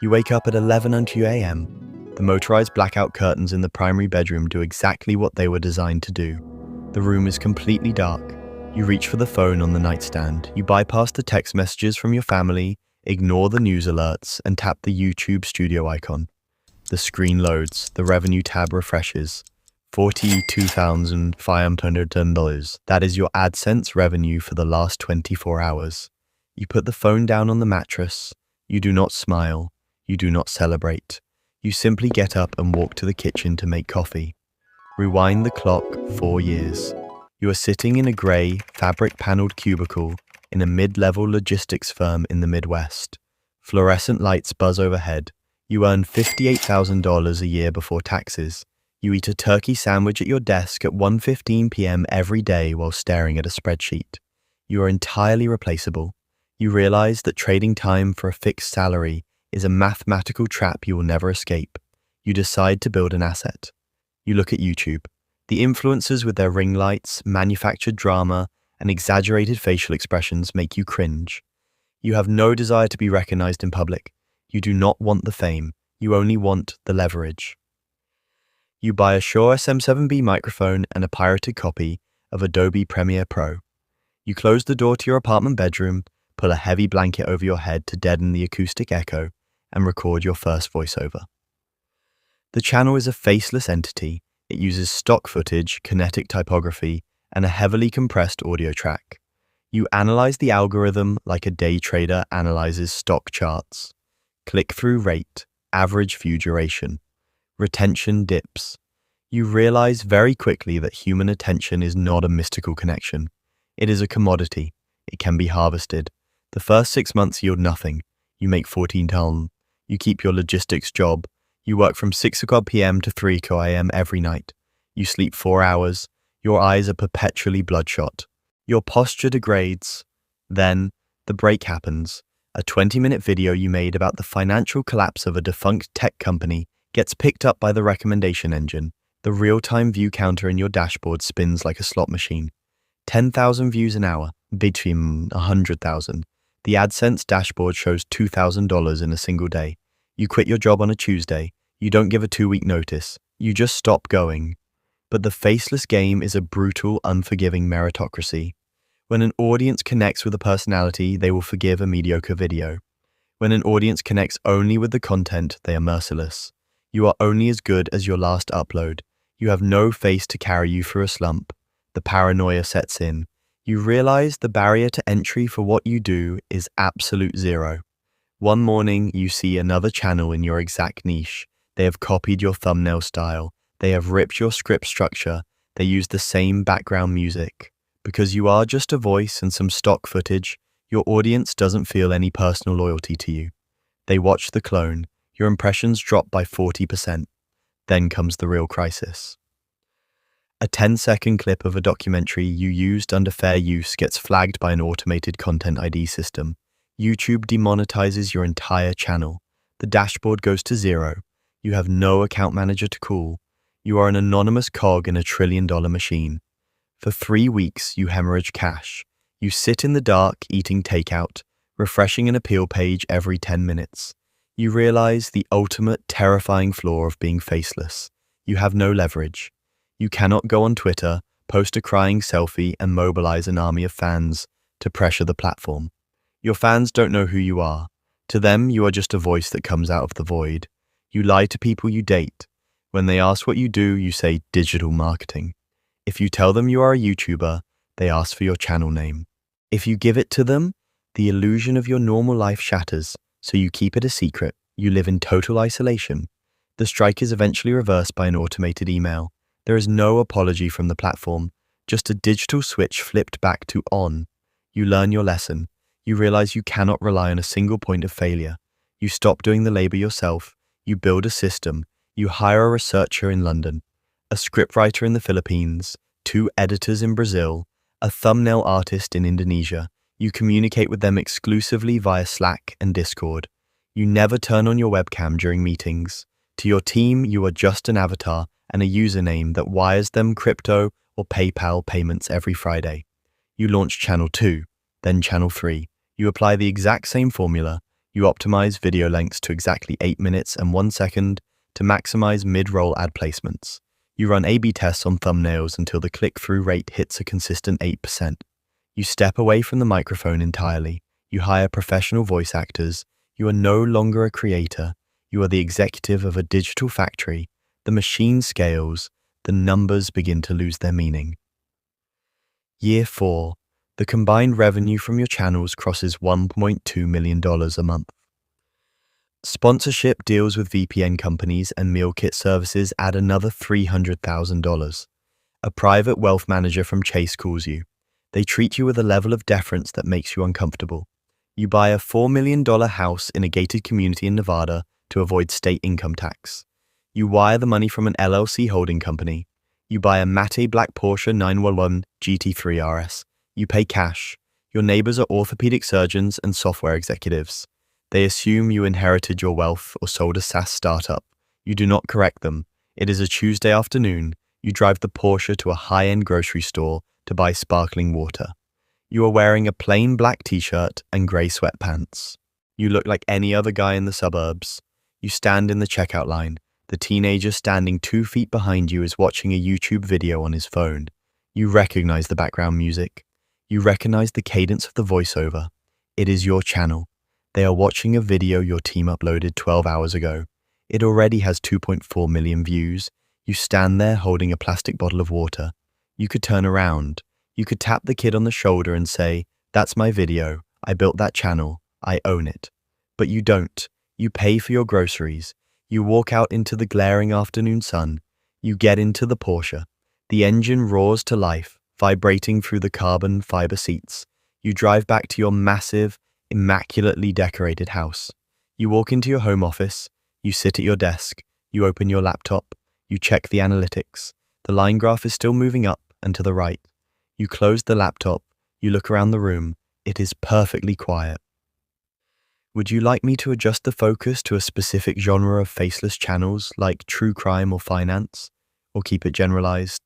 You wake up at 11:02 a.m. The motorized blackout curtains in the primary bedroom do exactly what they were designed to do. The room is completely dark. You reach for the phone on the nightstand. You bypass the text messages from your family, ignore the news alerts, and tap the YouTube studio icon. The screen loads, the revenue tab refreshes. $42,510. That is your AdSense revenue for the last 24 hours. You put the phone down on the mattress. You do not smile. You do not celebrate. You simply get up and walk to the kitchen to make coffee. Rewind the clock 4 years. You are sitting in a grey, fabric-paneled cubicle in a mid-level logistics firm in the Midwest. Fluorescent lights buzz overhead. You earn $58,000 a year before taxes. You eat a turkey sandwich at your desk at 1:15 p.m. every day while staring at a spreadsheet. You are entirely replaceable. You realize that trading time for a fixed salary is a mathematical trap you will never escape. You decide to build an asset. You look at YouTube. The influencers with their ring lights, manufactured drama, and exaggerated facial expressions make you cringe. You have no desire to be recognized in public. You do not want the fame. You only want the leverage. You buy a Shure SM7B microphone and a pirated copy of Adobe Premiere Pro. You close the door to your apartment bedroom, pull a heavy blanket over your head to deaden the acoustic echo, and record your first voiceover. The channel is a faceless entity. It uses stock footage, kinetic typography, and a heavily compressed audio track. You analyze the algorithm like a day trader analyzes stock charts. Click-through rate, average view duration. Retention dips. You realize very quickly that human attention is not a mystical connection. It is a commodity. It can be harvested. The first 6 months yield nothing. You make 14 ton. You keep your logistics job. You work from 6 o'clock p.m. to 3 o'clock a.m. every night. You sleep 4 hours. Your eyes are perpetually bloodshot. Your posture degrades. Then, the break happens. A 20-minute video you made about the financial collapse of a defunct tech company gets picked up by the recommendation engine. The real-time view counter in your dashboard spins like a slot machine. 10,000 views an hour, between 100,000. The AdSense dashboard shows $2,000 in a single day. You quit your job on a Tuesday. You don't give a 2-week notice. You just stop going. But the faceless game is a brutal, unforgiving meritocracy. When an audience connects with a personality, they will forgive a mediocre video. When an audience connects only with the content, they are merciless. You are only as good as your last upload. You have no face to carry you through a slump. The paranoia sets in. You realize the barrier to entry for what you do is absolute zero. One morning, you see another channel in your exact niche. They have copied your thumbnail style. They have ripped your script structure. They use the same background music. Because you are just a voice and some stock footage, your audience doesn't feel any personal loyalty to you. They watch the clone. Your impressions drop by 40%. Then comes the real crisis. A 10-second clip of a documentary you used under fair use gets flagged by an automated content ID system. YouTube demonetizes your entire channel. The dashboard goes to zero. You have no account manager to call. You are an anonymous cog in a trillion-dollar machine. For 3 weeks, you hemorrhage cash. You sit in the dark eating takeout, refreshing an appeal page every 10 minutes. You realize the ultimate terrifying flaw of being faceless. You have no leverage. You cannot go on Twitter, post a crying selfie, and mobilize an army of fans to pressure the platform. Your fans don't know who you are. To them, you are just a voice that comes out of the void. You lie to people you date. When they ask what you do, you say digital marketing. If you tell them you are a YouTuber, they ask for your channel name. If you give it to them, the illusion of your normal life shatters, so you keep it a secret. You live in total isolation. The strike is eventually reversed by an automated email. There is no apology from the platform, just a digital switch flipped back to on. You learn your lesson. You realize you cannot rely on a single point of failure. You stop doing the labor yourself. You build a system. You hire a researcher in London, a scriptwriter in the Philippines, 2 editors in Brazil, a thumbnail artist in Indonesia. You communicate with them exclusively via Slack and Discord. You never turn on your webcam during meetings. To your team, you are just an avatar and a username that wires them crypto or PayPal payments every Friday. You launch Channel 2, then Channel 3. You apply the exact same formula. You optimize video lengths to exactly 8 minutes and 1 second to maximize mid-roll ad placements. You run A/B tests on thumbnails until the click-through rate hits a consistent 8%. You step away from the microphone entirely. You hire professional voice actors. You are no longer a creator. You are the executive of a digital factory. The machine scales. The numbers begin to lose their meaning. Year 4. The combined revenue from your channels crosses $1.2 million a month. Sponsorship deals with VPN companies and meal kit services add another $300,000. A private wealth manager from Chase calls you. They treat you with a level of deference that makes you uncomfortable. You buy a $4 million house in a gated community in Nevada to avoid state income tax. You wire the money from an LLC holding company. You buy a matte black Porsche 911 GT3 RS. You pay cash. Your neighbors are orthopedic surgeons and software executives. They assume you inherited your wealth or sold a SaaS startup. You do not correct them. It is a Tuesday afternoon. You drive the Porsche to a high-end grocery store to buy sparkling water. You are wearing a plain black t-shirt and grey sweatpants. You look like any other guy in the suburbs. You stand in the checkout line. The teenager standing 2 feet behind you is watching a YouTube video on his phone. You recognize the background music. You recognize the cadence of the voiceover. It is your channel. They are watching a video your team uploaded 12 hours ago. It already has 2.4 million views. You stand there holding a plastic bottle of water. You could turn around. You could tap the kid on the shoulder and say, "That's my video. I built that channel. I own it." But you don't. You pay for your groceries. You walk out into the glaring afternoon sun. You get into the Porsche. The engine roars to life, vibrating through the carbon fiber seats. You drive back to your massive, immaculately decorated house. You walk into your home office. You sit at your desk. You open your laptop. You check the analytics. The line graph is still moving up and to the right. You close the laptop. You look around the room. It is perfectly quiet. Would you like me to adjust the focus to a specific genre of faceless channels like true crime or finance, or keep it generalized?